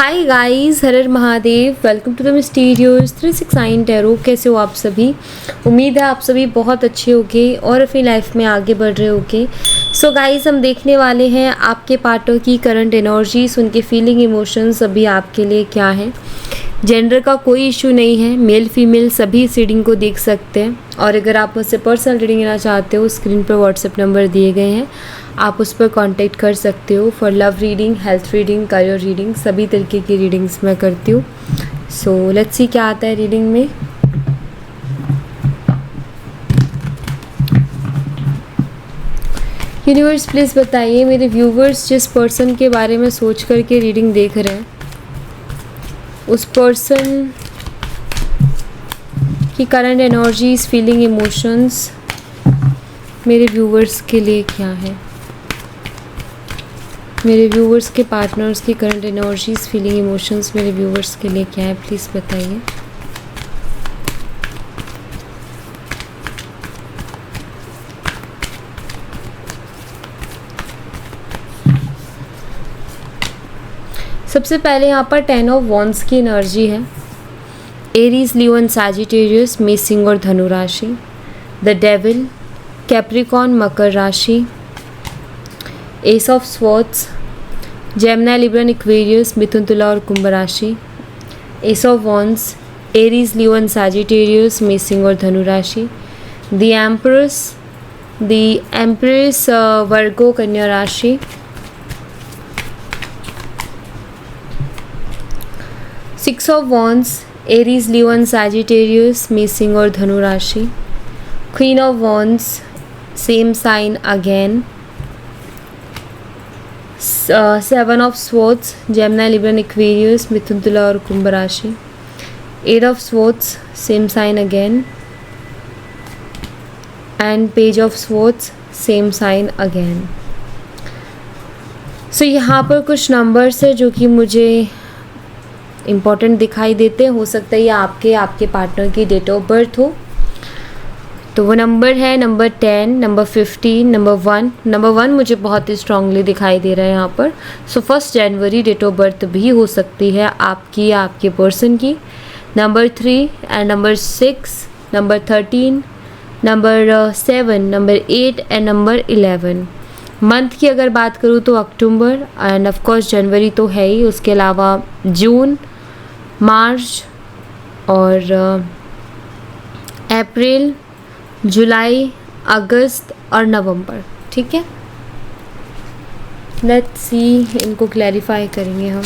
Hi guys, Har Har Mahadev. Welcome to the mysterious 369 tarot. कैसे हो आप सभी? उम्मीद है आप सभी बहुत अच्छे होंगे और अपनी लाइफ में आगे बढ़ रहे होंगे। सो गाइस, हम देखने वाले हैं आपके पार्टनर की करंट एनर्जीज, उनके फीलिंग इमोशंस अभी आपके लिए क्या है। जेंडर का कोई इशू नहीं है, मेल फीमेल सभी इस रीडिंग को देख सकते हैं। और अगर आप मुझसे पर्सनल रीडिंग लेना चाहते हो, स्क्रीन पर व्हाट्सएप नंबर दिए गए हैं, आप उस पर कांटेक्ट कर सकते हो for love reading, health reading, career reading, सभी तरीके की रीडिंग्स मैं करती हूँ। सो लेट्स सी क्या आता है रीडिंग में। यूनिवर्स प्लीज़ बताइए मेरे व्यूवर्स जिस पर्सन के बारे में सोच करके रीडिंग देख रहे हैं, उस पर्सन की करंट एनर्जीज, फीलिंग, इमोशंस मेरे व्यूवर्स के लिए क्या है। मेरे व्यूवर्स के पार्टनर्स की करंट एनर्जीज, फीलिंग, इमोशंस मेरे व्यूवर्स के लिए क्या है, प्लीज़ बताइए। सबसे पहले यहाँ पर 10 ऑफ वॉन्ड्स की एनर्जी है। एरीज, लियो एंड सैजिटेरियस, मेष, सिंह और धनु राशि। द डेविल, कैप्रिकॉर्न, मकर राशि। Ace of swords, Gemini, Libra, Aquarius, मिथुन, तुला और कुंभ राशि। Ace of wands, Aries, Leo and Sagittarius, मेष, सिंह और धनु राशि। द एम्प्रेस, वर्गो, कन्या राशि। Six of wands, Aries, Leo and Sagittarius, मेष, सिंह और धनु राशि। Queen of wands, same sign again. Seven of swords, Gemini, Libra, Aquarius, मिथुन, तुला और कुंभ राशि। Eight of swords, same sign again. And page of swords, same sign again. So यहाँ पर कुछ नंबर्स है जो कि मुझे इम्पॉर्टेंट दिखाई देते हैं। हो सकता है ये आपके पार्टनर की डेट ऑफ बर्थ हो। तो वो नंबर है नंबर 10, नंबर 15, नंबर 1। नंबर 1 मुझे बहुत ही स्ट्रांगली दिखाई दे रहा है यहाँ पर। सो 1 जनवरी डेट ऑफ बर्थ भी हो सकती है आपकी या आपके पर्सन की। Number 3 and number 6, number 13, number 7, number 8 and number 11। Month की अगर बात करूँ तो अक्टूबर एंड ऑफ कोर्स जनवरी तो है ही, उसके अलावा जून, मार्च और अप्रैल, जुलाई, अगस्त और नवंबर। ठीक है, लेट्स सी, इनको क्लैरिफाई करेंगे हम।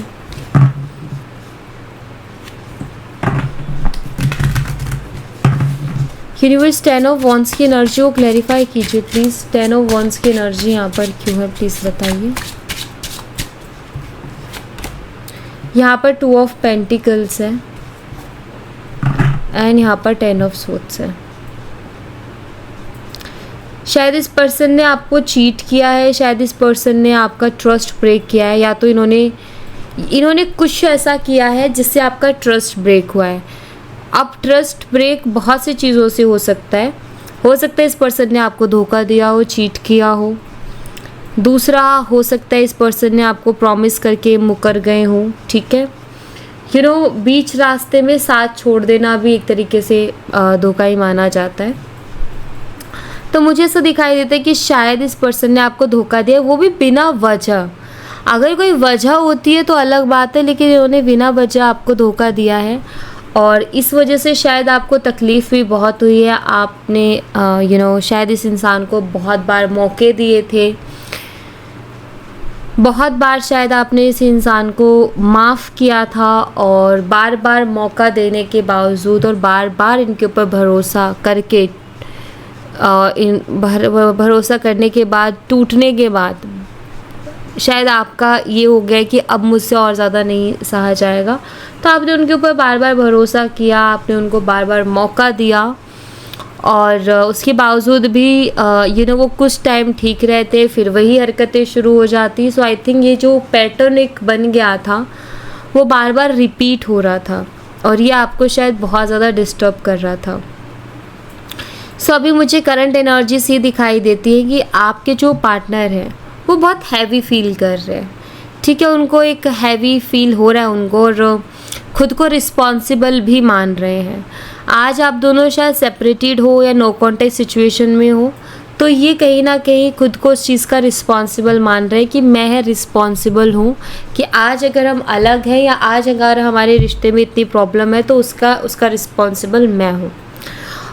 यूनिवर्स 10 ऑफ वॉन्ड्स की एनर्जी को क्लैरिफाई कीजिए प्लीज़। 10 ऑफ वॉन्ड्स की एनर्जी यहाँ पर क्यों है, प्लीज़ बताइए। यहाँ पर 2 ऑफ पेंटिकल्स है एंड यहाँ पर 10 ऑफ स्वॉर्ड्स है। शायद इस पर्सन ने आपको चीट किया है, शायद इस पर्सन ने आपका ट्रस्ट ब्रेक किया है, या तो इन्होंने कुछ ऐसा किया है जिससे आपका ट्रस्ट ब्रेक हुआ है। अब ट्रस्ट ब्रेक बहुत सी चीज़ों से हो सकता है। इस पर्सन ने आपको धोखा दिया हो, चीट किया हो। दूसरा हो सकता है इस पर्सन ने आपको प्रॉमिस करके मुकर गए हो। ठीक है, बीच रास्ते में साथ छोड़ देना भी एक तरीके से धोखा ही माना जाता है। तो मुझे ऐसा दिखाई देता है कि शायद इस पर्सन ने आपको धोखा दिया, वो भी बिना वजह। अगर कोई वजह होती है तो अलग बात है, लेकिन इन्होंने बिना वजह आपको धोखा दिया है और इस वजह से शायद आपको तकलीफ़ भी बहुत हुई है। आपने शायद इस इंसान को बहुत बार मौके दिए थे, बहुत बार शायद आपने इस इंसान को माफ़ किया था, और बार बार मौका देने के बावजूद और बार बार इनके ऊपर भरोसा करके भरोसा करने के बाद, टूटने के बाद शायद आपका ये हो गया कि अब मुझसे और ज़्यादा नहीं सहा जाएगा। तो आपने उनके ऊपर बार बार भरोसा किया, आपने उनको बार बार मौका दिया, और उसके बावजूद भी वो कुछ टाइम ठीक रहते, फिर वही हरकतें शुरू हो जाती। सो आई थिंक ये जो पैटर्न एक बन गया था वो बार बार रिपीट हो रहा था और ये आपको शायद बहुत ज़्यादा डिस्टर्ब कर रहा था। सो अभी मुझे करंट एनर्जीज ये दिखाई देती है कि आपके जो पार्टनर हैं वो बहुत हैवी फील कर रहे हैं। ठीक है, उनको एक हैवी फील हो रहा है उनको, और खुद को रिस्पॉन्सिबल भी मान रहे हैं। आज आप दोनों शायद सेपरेटेड हो या नो कॉन्टेक्ट सिचुएशन में हो, तो ये कहीं ना कहीं खुद को उस चीज़ का रिस्पॉन्सिबल मान रहे हैं कि मैं रिस्पॉन्सिबल हूँ, कि आज अगर हम अलग हैं या आज अगर हमारे रिश्ते में इतनी प्रॉब्लम है तो उसका रिस्पॉन्सिबल मैं हूँ।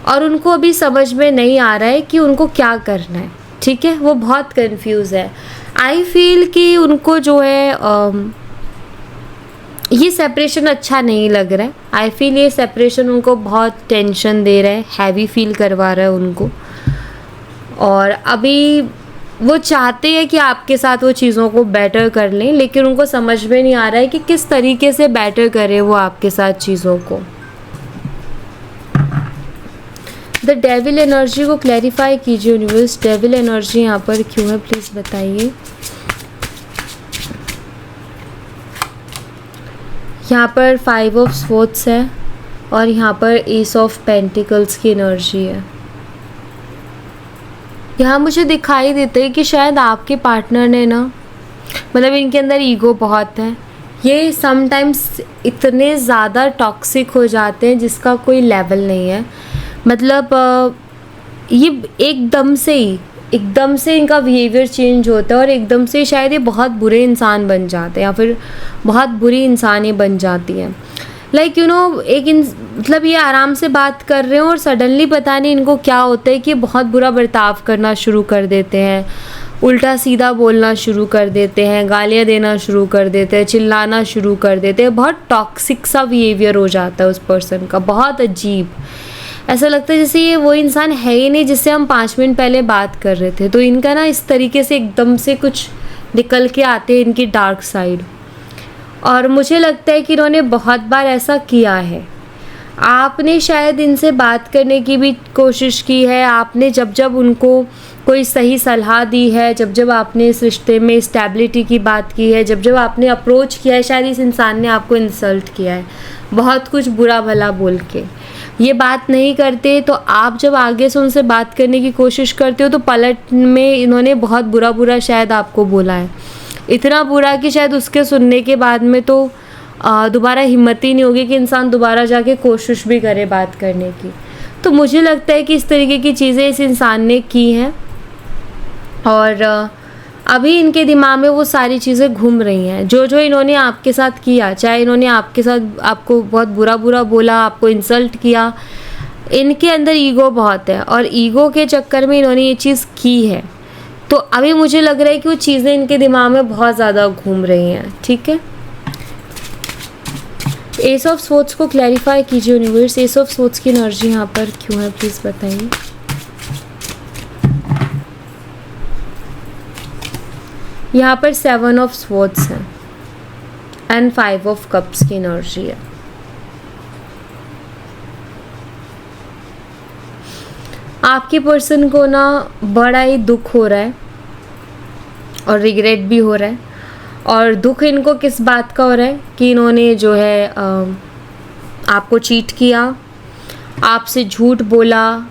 और उनको अभी समझ में नहीं आ रहा है कि उनको क्या करना है। ठीक है, वो बहुत कंफ्यूज है। आई फील कि उनको जो है ये सेपरेशन अच्छा नहीं लग रहा है। आई फील ये सेपरेशन उनको बहुत टेंशन दे रहा है, हैवी फील करवा रहा है उनको, और अभी वो चाहते हैं कि आपके साथ वो चीज़ों को बेटर कर लें, लेकिन उनको समझ में नहीं आ रहा है कि किस तरीके से बेटर करें वो आपके साथ चीज़ों को। द डेविल एनर्जी को क्लैरिफाई कीजिए यूनिवर्स। डेविल एनर्जी यहाँ पर क्यों है, प्लीज़ बताइए। यहाँ पर 5 ऑफ स्वॉर्ड्स है और यहाँ पर एस ऑफ पेंटिकल्स की एनर्जी है। यहाँ मुझे दिखाई देता है कि शायद आपके पार्टनर ने ना, मतलब इनके अंदर ईगो बहुत है। ये समटाइम्स इतने ज़्यादा टॉक्सिक हो जाते हैं जिसका कोई लेवल नहीं है। मतलब ये एकदम से इनका बिहेवियर चेंज होता है और एकदम से शायद ये बहुत बुरे इंसान बन जाते हैं या फिर बहुत बुरी इंसान ये बन जाती हैं। लाइक यू नो, मतलब ये आराम से बात कर रहे हो और सडनली पता नहीं इनको क्या होता है कि बहुत बुरा बर्ताव करना शुरू कर देते हैं, उल्टा सीधा बोलना शुरू कर देते हैं, गालियाँ देना शुरू कर देते हैं, चिल्लाना शुरू कर देते हैं। बहुत टॉक्सिक सा बिहेवियर हो जाता है उस पर्सन का, बहुत अजीब। ऐसा लगता है जैसे ये वो इंसान है ही नहीं जिससे हम 5 मिनट पहले बात कर रहे थे। तो इनका ना इस तरीके से एकदम से कुछ निकल के आते हैं इनकी डार्क साइड, और मुझे लगता है कि इन्होंने बहुत बार ऐसा किया है। आपने शायद इनसे बात करने की भी कोशिश की है, आपने जब उनको कोई सही सलाह दी है, जब आपने इस रिश्ते में स्टेबिलिटी की बात की है, जब आपने अप्रोच किया है, शायद इस इंसान ने आपको इंसल्ट किया है बहुत कुछ बुरा भला बोल के। ये बात नहीं करते तो आप जब आगे से उनसे बात करने की कोशिश करते हो तो पलट में इन्होंने बहुत बुरा शायद आपको बोला है, इतना बुरा कि शायद उसके सुनने के बाद में तो दोबारा हिम्मत ही नहीं होगी कि इंसान दोबारा जाके कोशिश भी करे बात करने की। तो मुझे लगता है कि इस तरीके की चीज़ें इस इंसान ने की हैं और अभी इनके दिमाग में वो सारी चीज़ें घूम रही हैं जो इन्होंने आपके साथ किया। चाहे इन्होंने आपके साथ आपको बहुत बुरा बोला, आपको इंसल्ट किया, इनके अंदर ईगो बहुत है और ईगो के चक्कर में इन्होंने ये चीज़ की है। तो अभी मुझे लग रहा है कि वो चीज़ें इनके दिमाग में बहुत ज़्यादा घूम रही हैं। ठीक है, एस ऑफ स्वॉर्ड्स को क्लैरिफाई कीजिए यूनिवर्स। एस ऑफ स्वॉर्ड्स की एनर्जी यहाँ पर क्यों है, प्लीज़ बताइए। यहाँ पर 7 ऑफ स्वॉर्ड्स है एंड 5 ऑफ कप्स की एनर्जी है। आपके पर्सन को ना बड़ा ही दुख हो रहा है और रिग्रेट भी हो रहा है। और दुख इनको किस बात का हो रहा है कि इन्होंने जो है आपको चीट किया, आपसे झूठ बोला,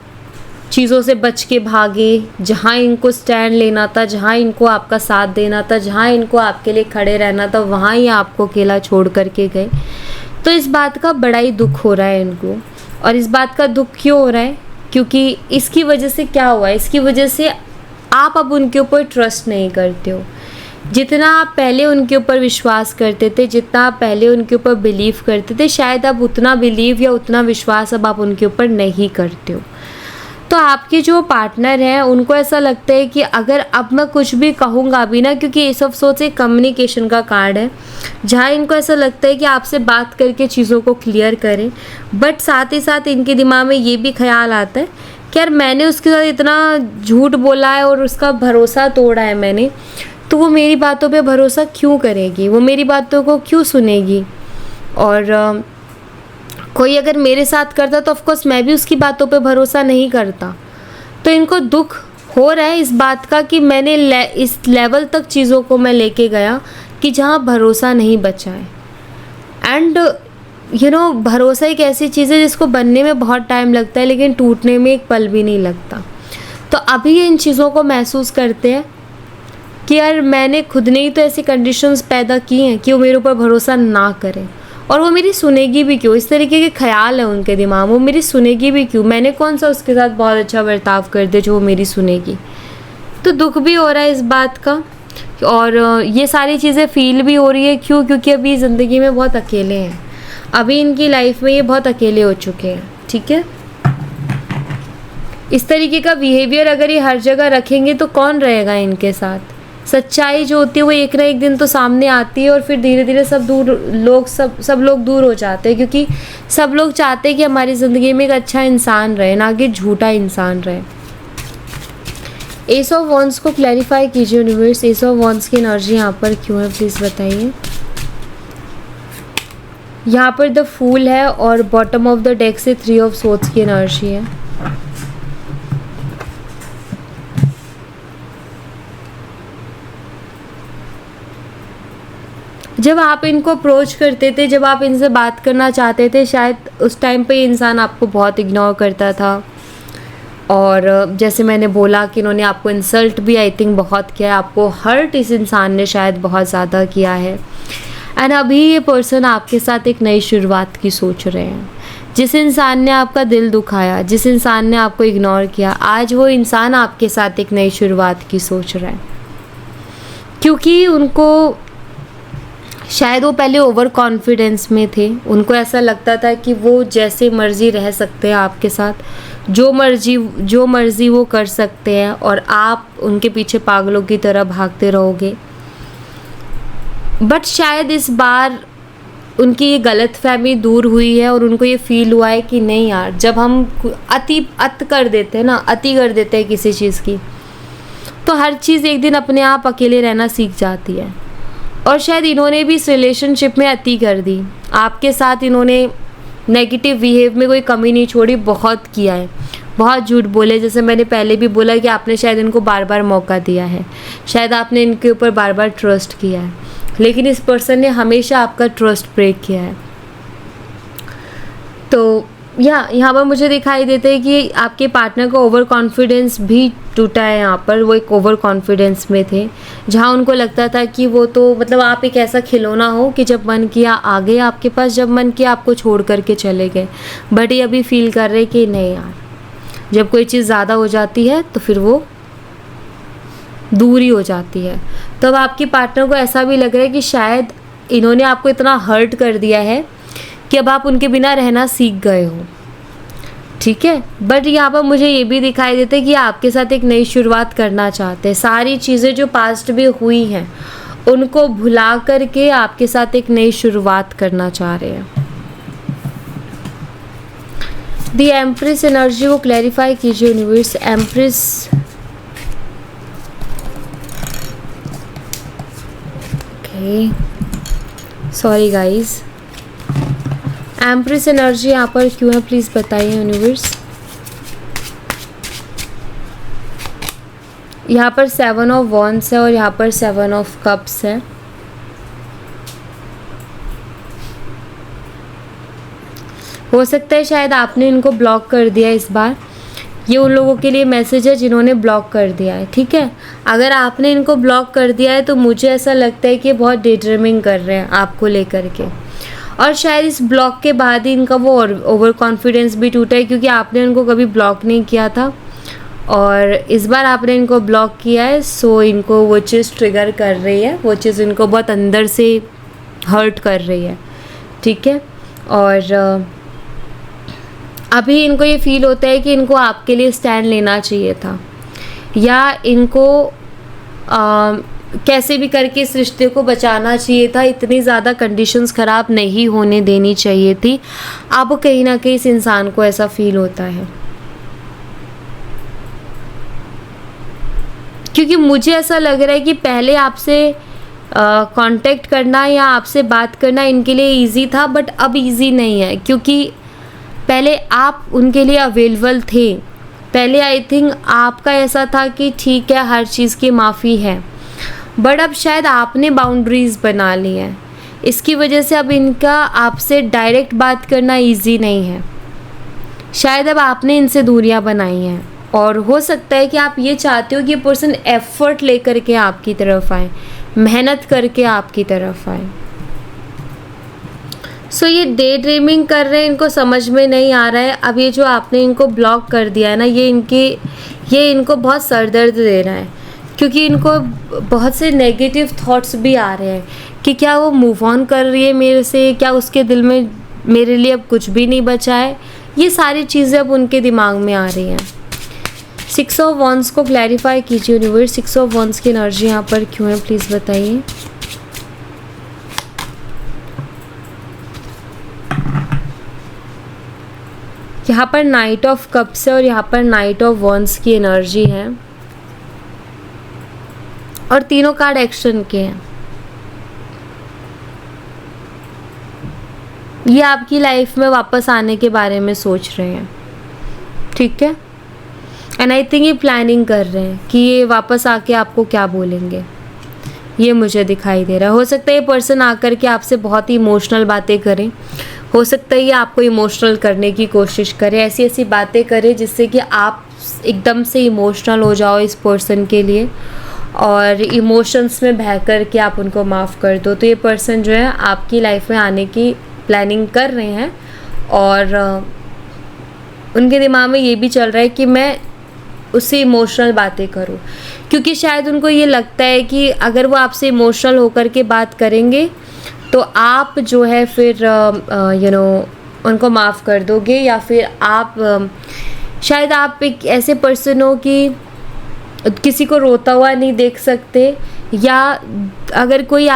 चीज़ों से बच के भागे। जहाँ इनको स्टैंड लेना था, जहाँ इनको आपका साथ देना था, जहाँ इनको आपके लिए खड़े रहना था, वहाँ ही आपको अकेला छोड़ करके गए। तो इस बात का बड़ा ही दुख हो रहा है इनको। और इस बात का दुख क्यों हो रहा है, क्योंकि इसकी वजह से क्या हुआ है, इसकी वजह से आप अब उनके ऊपर ट्रस्ट नहीं करते हो। जितना आप पहले उनके ऊपर विश्वास करते थे, जितना आप पहले उनके ऊपर बिलीव करते थे, शायद अब उतना बिलीव या उतना विश्वास अब आप उनके ऊपर नहीं करते हो। तो आपके जो पार्टनर हैं उनको ऐसा लगता है कि अगर अब मैं कुछ भी कहूँगा भी ना, क्योंकि एस ऑफ स्वॉर्ड्स एक कम्युनिकेशन का कार्ड है, जहाँ इनको ऐसा लगता है कि आपसे बात करके चीज़ों को क्लियर करें, बट साथ ही साथ इनके दिमाग में ये भी ख्याल आता है कि यार मैंने उसके साथ इतना झूठ बोला है और उसका भरोसा तोड़ा है मैंने, तो वो मेरी बातों पे भरोसा क्यों करेगी, वो मेरी बातों को क्यों सुनेगी। और कोई अगर मेरे साथ करता तो ऑफकोर्स मैं भी उसकी बातों पे भरोसा नहीं करता। तो इनको दुख हो रहा है इस बात का कि मैंने इस लेवल तक चीज़ों को मैं लेके गया कि जहाँ भरोसा नहीं बचा है। एंड यू नो, भरोसा एक ऐसी चीज़ है जिसको बनने में बहुत टाइम लगता है लेकिन टूटने में एक पल भी नहीं लगता। तो अभी ये इन चीज़ों को महसूस करते हैं। कि यार मैंने खुद ने ही तो ऐसी कंडीशंस पैदा की हैं कि वो मेरे ऊपर भरोसा ना करे, और वो मेरी सुनेगी भी क्यों। इस तरीके के ख्याल है उनके दिमाग में, वो मेरी सुनेगी भी क्यों, मैंने कौन सा उसके साथ बहुत अच्छा बर्ताव कर दिया जो वो मेरी सुनेगी। तो दुख भी हो रहा है इस बात का, और ये सारी चीज़ें फील भी हो रही है। क्यों? क्योंकि अभी ज़िंदगी में बहुत अकेले हैं, अभी इनकी लाइफ में ये बहुत अकेले हो चुके हैं। ठीक है, इस तरीके का बिहेवियर अगर ये हर जगह रखेंगे तो कौन रहेगा इनके साथ। सच्चाई जो होती है वो एक ना एक दिन तो सामने आती है, और फिर धीरे धीरे सब लोग दूर हो जाते हैं, क्योंकि सब लोग चाहते हैं कि हमारी ज़िंदगी में एक अच्छा इंसान रहे, ना कि झूठा इंसान रहे। एस ऑफ वॉन्ड्स को क्लैरिफाई कीजिए यूनिवर्स, एस ऑफ वॉन्ड्स की एनर्जी यहाँ पर क्यों है प्लीज़ बताइए। यहाँ पर द फूल है और बॉटम ऑफ द डेक से 3 ऑफ सोर्ड्स की एनर्जी है। जब आप इनको अप्रोच करते थे, जब आप इनसे बात करना चाहते थे, शायद उस टाइम पे ये इंसान आपको बहुत इग्नोर करता था, और जैसे मैंने बोला कि इन्होंने आपको इंसल्ट भी आई थिंक बहुत किया है, आपको हर्ट इस इंसान ने शायद बहुत ज़्यादा किया है। एंड अभी ये पर्सन आपके साथ एक नई शुरुआत की सोच रहे हैं। जिस इंसान ने आपका दिल दुखाया, जिस इंसान ने आपको इग्नोर किया, आज वो इंसान आपके साथ एक नई शुरुआत की सोच रहा है, क्योंकि उनको शायद वो पहले ओवर कॉन्फिडेंस में थे। उनको ऐसा लगता था कि वो जैसे मर्ज़ी रह सकते हैं आपके साथ, जो मर्ज़ी वो कर सकते हैं, और आप उनके पीछे पागलों की तरह भागते रहोगे। बट शायद इस बार उनकी ये गलतफहमी दूर हुई है, और उनको ये फील हुआ है कि नहीं यार, जब हम अति कर देते हैं किसी चीज़ की, तो हर चीज़ एक दिन अपने आप अकेले रहना सीख जाती है। और शायद इन्होंने भी इस रिलेशनशिप में अति कर दी आपके साथ। इन्होंने नेगेटिव बिहेव में कोई कमी नहीं छोड़ी, बहुत किया है, बहुत झूठ बोले। जैसे मैंने पहले भी बोला कि आपने शायद इनको बार बार मौका दिया है, शायद आपने इनके ऊपर बार बार ट्रस्ट किया है, लेकिन इस पर्सन ने हमेशा आपका ट्रस्ट ब्रेक किया है। तो यहाँ पर मुझे दिखाई देता है कि आपके पार्टनर का ओवर कॉन्फिडेंस भी टूटा है। यहाँ पर वो एक ओवर कॉन्फिडेंस में थे, जहाँ उनको लगता था कि वो तो मतलब आप एक ऐसा खिलौना हो कि जब मन किया आ गए आपके पास, जब मन किया आपको छोड़ करके चले गए। बट ये अभी फील कर रहे कि नहीं यार, जब कोई चीज़ ज़्यादा हो जाती है तो फिर वो दूरी हो जाती है। तो अब आपके पार्टनर को ऐसा भी लग रहा है कि शायद इन्होंने आपको इतना हर्ट कर दिया है कि अब आप उनके बिना रहना सीख गए हो। ठीक है, बट यहाँ पर मुझे ये भी दिखाई देता है कि आपके साथ एक नई शुरुआत करना चाहते हैं। सारी चीज़ें जो पास्ट में हुई हैं उनको भुला करके आपके साथ एक नई शुरुआत करना चाह रहे हैं। द एम्प्रेस एनर्जी को क्लैरिफाई कीजिए universe. Empress, okay, sorry guys, empress energy यहाँ पर क्यों है प्लीज़ बताइए यूनिवर्स। यहाँ पर 7 ऑफ वॉन्ड्स है और यहाँ पर 7 ऑफ कप्स है। हो सकता है शायद आपने इनको ब्लॉक कर दिया इस बार। ये उन लोगों के लिए मैसेज है जिन्होंने ब्लॉक कर दिया है। ठीक है, अगर आपने इनको ब्लॉक कर दिया है तो मुझे ऐसा लगता है कि बहुत डे ड्रीमिंग कर रहे हैं आपको लेकर के, और शायद इस ब्लॉक के बाद ही इनका वो ओवर कॉन्फिडेंस भी टूटा है, क्योंकि आपने इनको कभी ब्लॉक नहीं किया था और इस बार आपने इनको ब्लॉक किया है। सो इनको वो चीज़ ट्रिगर कर रही है, वो चीज़ इनको बहुत अंदर से हर्ट कर रही है। ठीक है, और अभी इनको ये फील होता है कि इनको आपके लिए स्टैंड लेना चाहिए था, या इनको कैसे भी करके इस रिश्ते को बचाना चाहिए था। इतनी ज़्यादा कंडीशंस ख़राब नहीं होने देनी चाहिए थी। अब कहीं ना कहीं इस इंसान को ऐसा फील होता है, क्योंकि मुझे ऐसा लग रहा है कि पहले आपसे कांटेक्ट करना या आपसे बात करना इनके लिए इजी था, बट अब इजी नहीं है, क्योंकि पहले आप उनके लिए अवेलेबल थे। पहले आई थिंक आपका ऐसा था कि ठीक है हर चीज़ की माफ़ी है, बट अब शायद आपने बाउंड्रीज़ बना ली हैं। इसकी वजह से अब इनका आपसे डायरेक्ट बात करना इजी नहीं है। शायद अब आपने इनसे दूरियां बनाई हैं। और हो सकता है कि आप ये चाहते हो कि ये पर्सन एफर्ट लेकर के आपकी तरफ आए, मेहनत करके आपकी तरफ आए। सो ये डे ड्रीमिंग कर रहे हैं, इनको समझ में नहीं आ रहा है। अब ये जो आपने इनको ब्लॉक कर दिया है ना, ये इनको बहुत सरदर्द दे रहा है, क्योंकि इनको बहुत से नेगेटिव थॉट्स भी आ रहे हैं कि क्या वो मूव ऑन कर रही है मेरे से, क्या उसके दिल में मेरे लिए अब कुछ भी नहीं बचा है। ये सारी चीज़ें अब उनके दिमाग में आ रही हैं। 6 ऑफ वॉन्ड्स को क्लैरिफाई कीजिए यूनिवर्स। 6 ऑफ वॉन्ड्स की एनर्जी यहाँ पर क्यों है, प्लीज़ बताइए। यहाँ पर नाइट ऑफ कप्स है और यहाँ पर नाइट ऑफ वॉन्ड्स की एनर्जी है और तीनों कार्ड एक्शन के हैं। ये आपकी लाइफ में वापस आने के बारे में सोच रहे हैं, ठीक है। एंड आई थिंक ये प्लानिंग कर रहे हैं कि ये वापस आके आपको क्या बोलेंगे, ये मुझे दिखाई दे रहा है। हो सकता है ये पर्सन आकर के आपसे बहुत ही इमोशनल बातें करें, हो सकता है ये आपको इमोशनल करने की कोशिश करे, ऐसी ऐसी बातें करे जिससे कि आप एकदम से इमोशनल हो जाओ इस पर्सन के लिए और इमोशंस में बह कर के आप उनको माफ़ कर दो। तो ये पर्सन जो है आपकी लाइफ में आने की प्लानिंग कर रहे हैं और उनके दिमाग में ये भी चल रहा है कि मैं उससे इमोशनल बातें करूं, क्योंकि शायद उनको ये लगता है कि अगर वो आपसे इमोशनल होकर के बात करेंगे तो आप जो है फिर उनको माफ़ कर दोगे, या फिर आप शायद आप एक ऐसे पर्सन हो कि किसी को रोता हुआ नहीं देख सकते, या अगर कोई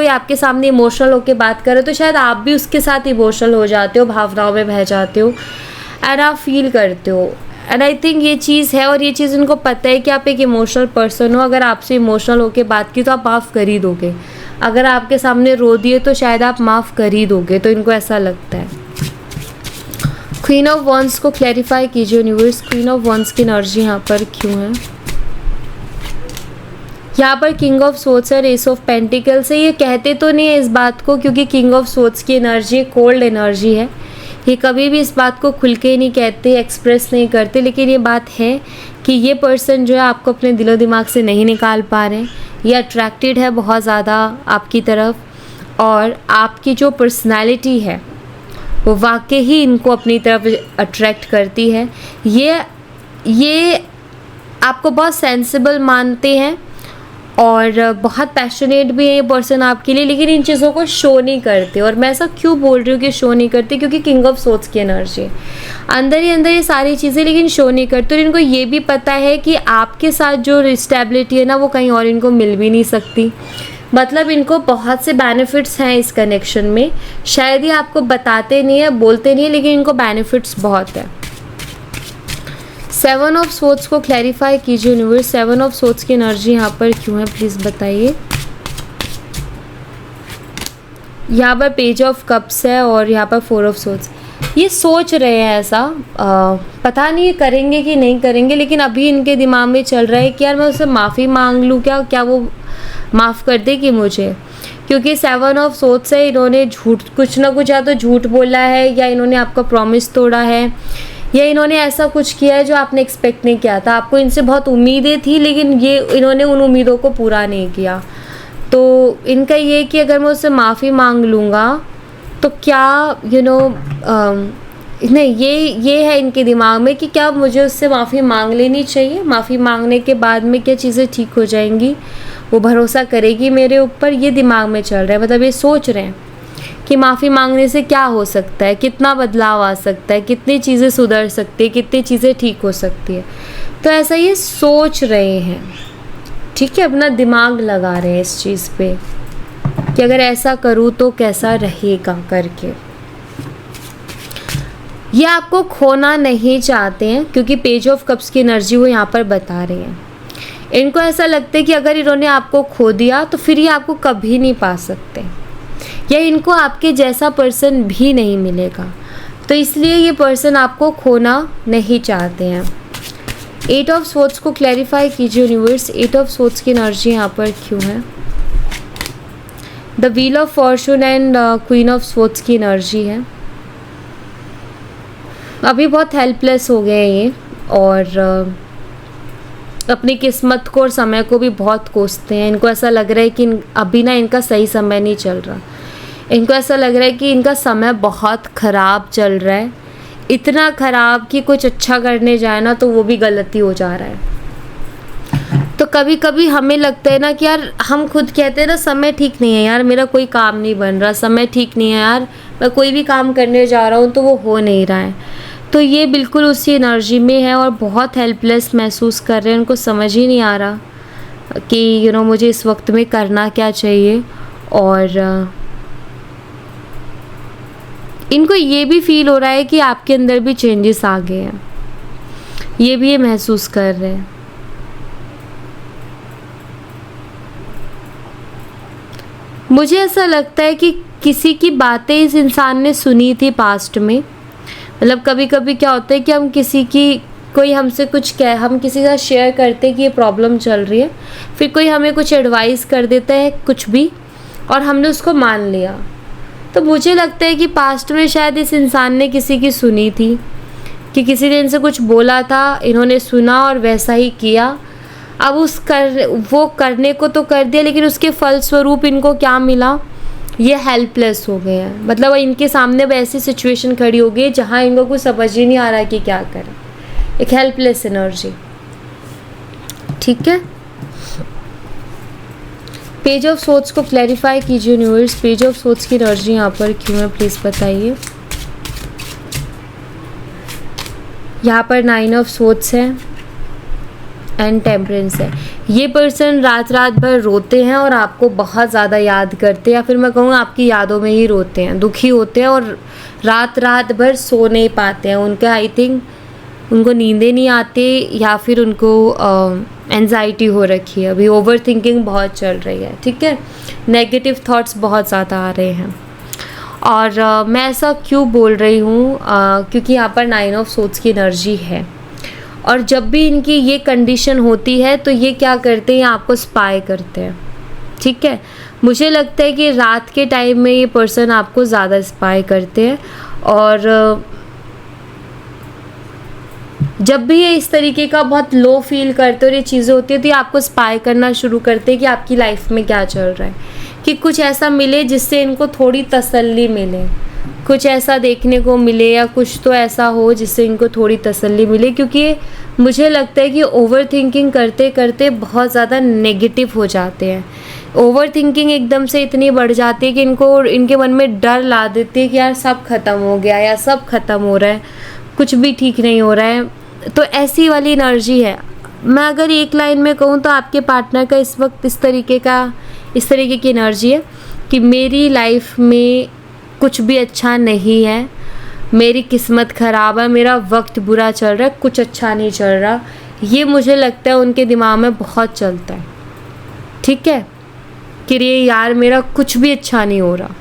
आपके सामने इमोशनल होकर बात करे तो शायद आप भी उसके साथ इमोशनल हो जाते हो, भावनाओं में बह जाते हो एंड आप फील करते हो। एंड आई थिंक ये चीज़ है और ये चीज़ उनको पता है कि आप एक इमोशनल पर्सन हो। अगर आपसे इमोशनल होकर बात की तो आप माफ़ कर ही दोगे, अगर आपके सामने रो दिए तो शायद आप माफ़ कर ही दोगे, तो इनको ऐसा लगता है। क्वीन ऑफ वॉन्ड्स को क्लैरिफाई कीजिए यूनिवर्स। क्वीन ऑफ वॉन्ड्स की एनर्जी यहाँ पर क्यों है। यहाँ पर किंग ऑफ सोर्ड्स और एस ऑफ पेंटिकल्स है। ये कहते तो नहीं है इस बात को, क्योंकि किंग ऑफ सोर्ड्स की एनर्जी कोल्ड एनर्जी है, ये कभी भी इस बात को खुल के नहीं कहते, एक्सप्रेस नहीं करते, लेकिन ये बात है कि ये पर्सन जो है आपको अपने दिलो दिमाग से नहीं निकाल पा रहे हैं, ये अट्रैक्टेड है बहुत ज़्यादा आपकी तरफ और आपकी जो पर्सनैलिटी है वो वाकई ही इनको अपनी तरफ अट्रैक्ट करती है। ये आपको बहुत सेंसिबल मानते हैं और बहुत पैशनेट भी है ये पर्सन आपके लिए, लेकिन इन चीज़ों को शो नहीं करते। और मैं ऐसा क्यों बोल रही हूँ कि शो नहीं करते, क्योंकि किंग ऑफ सोर्ड्स की एनर्जी अंदर ही अंदर ये सारी चीज़ें, लेकिन शो नहीं करते। और इनको ये भी पता है कि आपके साथ जो स्टेबिलिटी है ना वो कहीं और इनको मिल भी नहीं सकती। मतलब इनको बहुत से बेनिफिट्स हैं इस कनेक्शन में, शायद ये आपको बताते नहीं है, बोलते नहीं है, लेकिन इनको बेनिफिट्स बहुत है। 7 ऑफ सोर्ड्स को क्लैरिफाई कीजिए यूनिवर्स। 7 ऑफ सोर्ड्स की एनर्जी यहाँ पर क्यों है, प्लीज़ बताइए। यहाँ पर पेज ऑफ कप्स है और यहाँ पर 4 ऑफ सोर्ड्स। ये सोच रहे हैं ऐसा, पता नहीं ये करेंगे कि नहीं करेंगे, लेकिन अभी इनके दिमाग में चल रहा है कि यार मैं उससे माफ़ी मांग लूँ क्या वो माफ़ कर देगी मुझे, क्योंकि 7 ऑफ सोर्ड्स है। इन्होंने झूठ कुछ ना कुछ, या तो झूठ बोला है, या इन्होंने आपका प्रॉमिस तोड़ा है, या इन्होंने ऐसा कुछ किया है जो आपने एक्सपेक्ट नहीं किया था। आपको इनसे बहुत उम्मीदें थी, लेकिन इन्होंने उन उम्मीदों को पूरा नहीं किया। तो इनका ये कि अगर मैं उससे माफ़ी मांग लूँगा तो क्या नहीं, ये है इनके दिमाग में कि क्या मुझे उससे माफ़ी मांग लेनी चाहिए, माफ़ी मांगने के बाद में क्या चीज़ें ठीक हो जाएंगी, वो भरोसा करेगी मेरे ऊपर, ये दिमाग में चल रहा है। मतलब ये सोच रहे हैं कि माफ़ी मांगने से क्या हो सकता है, कितना बदलाव आ सकता है, कितनी चीज़ें सुधर सकती है, कितनी चीज़ें ठीक हो सकती है। तो ऐसा ये सोच रहे हैं, ठीक है, अपना दिमाग लगा रहे हैं इस चीज़ पे कि अगर ऐसा करूँ तो कैसा रहेगा करके। ये आपको खोना नहीं चाहते हैं, क्योंकि पेज ऑफ कप्स की एनर्जी वो यहाँ पर बता रहे हैं। इनको ऐसा लगता है कि अगर इन्होंने आपको खो दिया तो फिर ये आपको कभी नहीं पा सकते, या इनको आपके जैसा पर्सन भी नहीं मिलेगा। तो इसलिए ये पर्सन आपको खोना नहीं चाहते हैं। 8 ऑफ सोर्ड्स को क्लैरिफाई कीजिए यूनिवर्स। 8 ऑफ सोर्ड्स की एनर्जी यहाँ पर क्यों है। The wheel of Fortune and queen of swords की एनर्जी है। अभी बहुत हेल्पलेस हो गए हैं ये, और अपनी किस्मत को और समय को भी बहुत कोसते हैं। इनको ऐसा लग रहा है कि अभी ना इनका सही समय नहीं चल रहा। इनको ऐसा लग रहा है कि इनका समय बहुत ख़राब चल रहा है, इतना ख़राब कि कुछ अच्छा करने जाए ना तो वो भी गलती हो जा रहा है। तो कभी कभी हमें लगता है ना कि यार, हम खुद कहते हैं ना समय ठीक नहीं है यार, मेरा कोई काम नहीं बन रहा, समय ठीक नहीं है यार, मैं कोई भी काम करने जा रहा हूँ तो वो हो नहीं रहा है। तो ये बिल्कुल उसी एनर्जी में है और बहुत हेल्पलेस महसूस कर रहे हैं। उनको समझ ही नहीं आ रहा कि मुझे इस वक्त में करना क्या चाहिए। और इनको ये भी फील हो रहा है कि आपके अंदर भी चेंजेस आ गए हैं, ये भी ये महसूस कर रहे हैं। मुझे ऐसा लगता है कि किसी की बातें इस इंसान ने सुनी थी पास्ट में। मतलब कभी कभी क्या होता है कि हम कोई हमसे कुछ हम किसी का शेयर करते हैं कि ये प्रॉब्लम चल रही है, फिर कोई हमें कुछ एडवाइस कर देता है कुछ भी, और हमने उसको मान लिया। तो मुझे लगता है कि पास्ट में शायद इस इंसान ने किसी की सुनी थी, कि किसी ने इनसे कुछ बोला था, इन्होंने सुना और वैसा ही किया। अब वो करने को तो कर दिया, लेकिन उसके फलस्वरूप इनको क्या मिला, ये हेल्पलेस हो गए हैं। मतलब इनके सामने वैसी सिचुएशन खड़ी हो गई जहाँ इनको कुछ समझ ही नहीं आ रहा है कि क्या करें। एक हेल्पलेस एनर्जी, ठीक है। पेज ऑफ सोर्ट्स को क्लैरिफाई कीजिए यूनिवर्स। पेज ऑफ सोर्ट्स की एनर्जी यहाँ पर क्यों है, प्लीज़ बताइए। यहाँ पर 9 ऑफ सोर्ट्स है एंड टेम्परेंस है। ये पर्सन रात रात भर रोते हैं और आपको बहुत ज़्यादा याद करते हैं, या फिर मैं कहूँगा आपकी यादों में ही रोते हैं, दुखी होते हैं और रात रात भर सो नहीं पाते हैं। उनका आई थिंक उनको नींदें नहीं आती, या फिर उनको एंजाइटी हो रखी है, अभी ओवर थिंकिंग बहुत चल रही है, ठीक है। नेगेटिव थॉट्स बहुत ज़्यादा आ रहे हैं। और मैं ऐसा क्यों बोल रही हूँ, क्योंकि यहाँ पर 9 ऑफ सोर्ट्स की एनर्जी है, और जब भी इनकी ये कंडीशन होती है तो ये क्या करते हैं, आपको स्पाई करते हैं, ठीक है। मुझे लगता है कि रात के टाइम में ये पर्सन आपको ज़्यादा स्पाई करते हैं, और जब भी ये इस तरीके का बहुत लो फील करते और ये चीज़ें होती है तो ये आपको स्पाई करना शुरू करते हैं कि आपकी लाइफ में क्या चल रहा है, कि कुछ ऐसा मिले जिससे इनको थोड़ी तसल्ली मिले, कुछ ऐसा देखने को मिले, या कुछ तो ऐसा हो जिससे इनको थोड़ी तसल्ली मिले। क्योंकि मुझे लगता है कि ओवर थिंकिंग करते करते बहुत ज़्यादा नेगेटिव हो जाते हैं। ओवर थिंकिंग एकदम से इतनी बढ़ जाती है कि इनके मन में डर ला देती है कि यार सब ख़त्म हो गया, या सब ख़त्म हो रहा है, कुछ भी ठीक नहीं हो रहा है। तो ऐसी वाली एनर्जी है। मैं अगर एक लाइन में कहूँ तो आपके पार्टनर का इस वक्त इस तरीके की एनर्जी है कि मेरी लाइफ में कुछ भी अच्छा नहीं है, मेरी किस्मत ख़राब है, मेरा वक्त बुरा चल रहा है, कुछ अच्छा नहीं चल रहा। ये मुझे लगता है उनके दिमाग में बहुत चलता है, ठीक है, कि ये यार मेरा कुछ भी अच्छा नहीं हो रहा,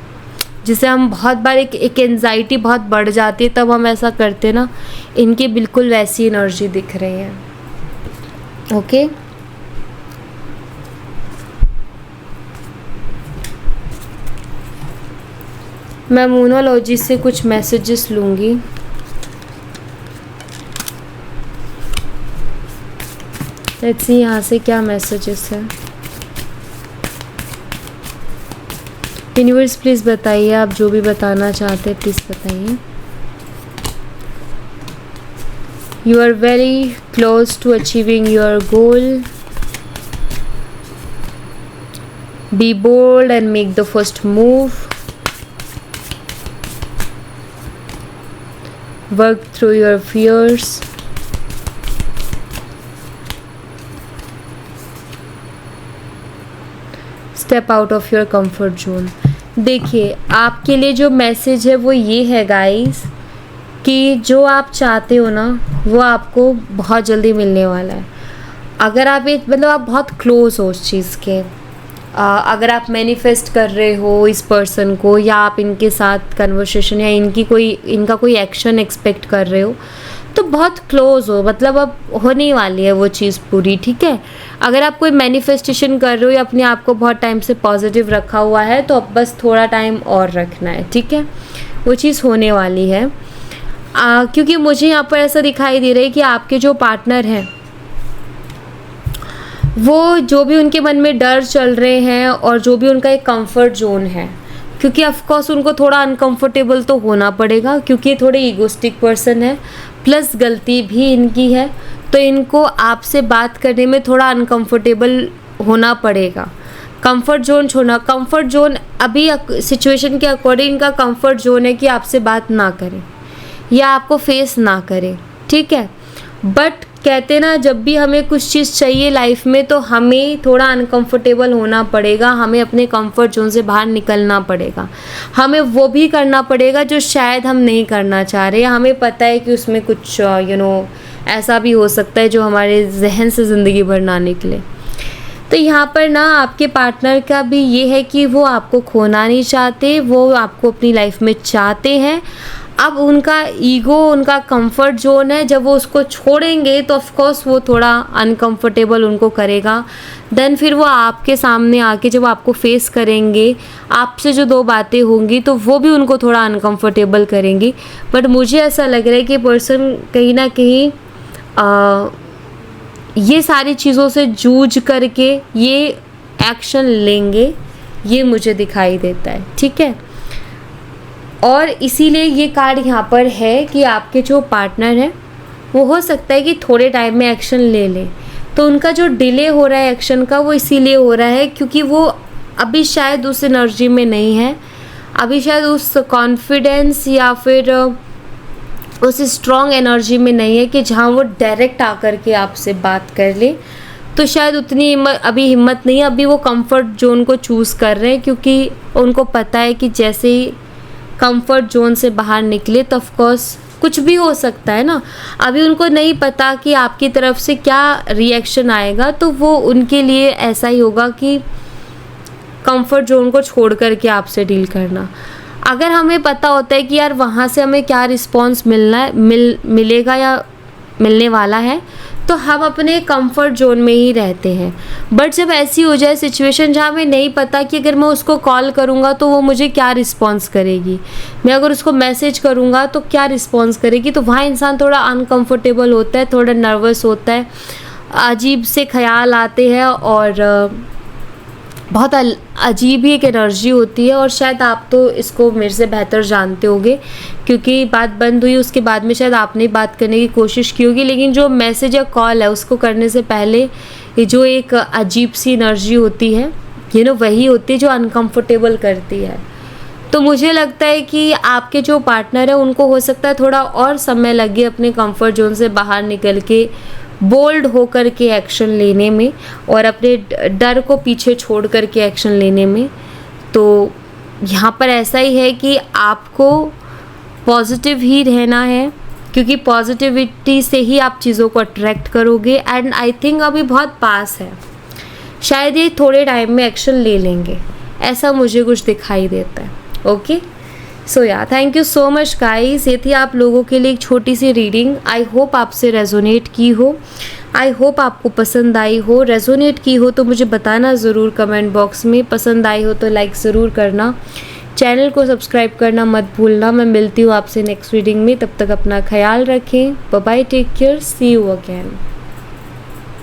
जिसे हम बहुत बार एक एंजाइटी बहुत बढ़ जाती है तब हम ऐसा करते ना। इनकी बिल्कुल वैसी एनर्जी दिख रही है, ओके। मैं मोनोलॉजी से कुछ मैसेजेस लूँगी। लेट्स सी यहाँ से क्या मैसेजेस है। यूनिवर्स प्लीज़ बताइए, आप जो भी बताना चाहते हैं प्लीज़ बताइए। You are very close to achieving your goal. Be bold and make the first move. Work through your fears. Step out of your comfort zone. देखिए, आपके लिए जो मैसेज है वो ये है गाइस, कि जो आप चाहते हो ना वो आपको बहुत जल्दी मिलने वाला है। अगर आप आप बहुत क्लोज हो उस चीज़ के, अगर आप मैनिफेस्ट कर रहे हो इस पर्सन को, या आप इनके साथ कन्वर्सेशन या इनका कोई एक्शन एक्सपेक्ट कर रहे हो, तो बहुत क्लोज हो, मतलब अब होने वाली है वो चीज़ पूरी, ठीक है। अगर आप कोई मैनिफेस्टेशन कर रहे हो या अपने आप को बहुत टाइम से पॉजिटिव रखा हुआ है तो अब बस थोड़ा टाइम और रखना है, ठीक है, वो चीज़ होने वाली है। क्योंकि मुझे यहाँ पर ऐसा दिखाई दे रहा है कि आपके जो पार्टनर हैं वो जो भी उनके मन में डर चल रहे हैं और जो भी उनका एक कंफर्ट जोन है, क्योंकि ऑफ कोर्स उनको थोड़ा अनकंफर्टेबल तो होना पड़ेगा, क्योंकि ये थोड़े ईगोस्टिक पर्सन है, प्लस गलती भी इनकी है, तो इनको आपसे बात करने में थोड़ा अनकंफर्टेबल होना पड़ेगा। कंफर्ट जोन छोड़ना, कंफर्ट जोन अभी सिचुएशन के अकॉर्डिंग इनका कंफर्ट जोन है कि आपसे बात ना करें या आपको फेस ना करें, ठीक है। बट कहते ना, जब भी हमें कुछ चीज़ चाहिए लाइफ में तो हमें थोड़ा अनकंफर्टेबल होना पड़ेगा, हमें अपने कंफर्ट जोन से बाहर निकलना पड़ेगा, हमें वो भी करना पड़ेगा जो शायद हम नहीं करना चाह रहे, हमें पता है कि उसमें कुछ ऐसा भी हो सकता है जो हमारे जहन से ज़िंदगी भर ना निकले। तो यहाँ पर ना आपके पार्टनर का भी ये है कि वो आपको खोना नहीं चाहते, वो आपको अपनी लाइफ में चाहते हैं। अब उनका ईगो, उनका कंफर्ट जोन है, जब वो उसको छोड़ेंगे तो ऑफ कोर्स वो थोड़ा अनकंफर्टेबल उनको करेगा। देन फिर वो आपके सामने आके जब आपको फेस करेंगे, आपसे जो दो बातें होंगी तो वो भी उनको थोड़ा अनकंफर्टेबल करेंगी। बट मुझे ऐसा लग रहा है कि पर्सन कहीं ना कहीं ये सारी चीज़ों से जूझ करके ये एक्शन लेंगे, ये मुझे दिखाई देता है, ठीक है। और इसीलिए ये कार्ड यहाँ पर है कि आपके जो पार्टनर है वो हो सकता है कि थोड़े टाइम में एक्शन ले ले। तो उनका जो डिले हो रहा है एक्शन का, वो इसीलिए हो रहा है क्योंकि वो अभी शायद उस एनर्जी में नहीं है, अभी शायद उस कॉन्फिडेंस या फिर उस स्ट्रॉन्ग एनर्जी में नहीं है कि जहाँ वो डायरेक्ट आकर के आपसे बात कर ले। तो शायद उतनी अभी हिम्मत नहीं है, अभी वो कंफर्ट जोन को चूज़ कर रहे हैं, क्योंकि उनको पता है कि जैसे ही कंफर्ट जोन से बाहर निकले तो ऑफ कोर्स कुछ भी हो सकता है ना। अभी उनको नहीं पता कि आपकी तरफ से क्या रिएक्शन आएगा, तो वो उनके लिए ऐसा ही होगा कि कंफर्ट जोन को छोड़ करके आपसे डील करना। अगर हमें पता होता है कि यार वहाँ से हमें क्या रिस्पॉन्स मिलेगा या मिलने वाला है, तो हम अपने कंफर्ट जोन में ही रहते हैं। बट जब ऐसी हो जाए सिचुएशन जहाँ हमें नहीं पता कि अगर मैं उसको कॉल करूँगा तो वो मुझे क्या रिस्पॉन्स करेगी, मैं अगर उसको मैसेज करूँगा तो क्या रिस्पॉन्स करेगी, तो वहाँ इंसान थोड़ा अनकंफर्टेबल होता है, थोड़ा नर्वस होता है, अजीब से ख्याल आते हैं और बहुत अजीब ही एक एनर्जी होती है। और शायद आप तो इसको मेरे से बेहतर जानते होगे, क्योंकि बात बंद हुई उसके बाद में शायद आपने बात करने की कोशिश की होगी, लेकिन जो मैसेज या कॉल है उसको करने से पहले ये जो एक अजीब सी एनर्जी होती है वही होती है जो अनकंफर्टेबल करती है। तो मुझे लगता है कि आपके जो पार्टनर है उनको हो सकता है थोड़ा और समय लगे अपने कंफर्ट जोन से बाहर निकल के बोल्ड होकर के एक्शन लेने में और अपने डर को पीछे छोड़ कर के एक्शन लेने में। तो यहाँ पर ऐसा ही है कि आपको पॉजिटिव ही रहना है, क्योंकि पॉजिटिविटी से ही आप चीज़ों को अट्रैक्ट करोगे। एंड आई थिंक अभी बहुत पास है, शायद ये थोड़े टाइम में एक्शन ले लेंगे, ऐसा मुझे कुछ दिखाई देता है। ओके, सो या thank you so much guys, ये थी आप लोगों के लिए एक छोटी सी रीडिंग। आई होप आपसे रेजोनेट की हो, आई होप आपको पसंद आई हो। रेजोनेट की हो तो मुझे बताना ज़रूर कमेंट बॉक्स में, पसंद आई हो तो लाइक ज़रूर करना, चैनल को सब्सक्राइब करना मत भूलना। मैं मिलती हूँ आपसे नेक्स्ट रीडिंग में, तब तक अपना ख्याल रखें। Bye bye, take care, see you again.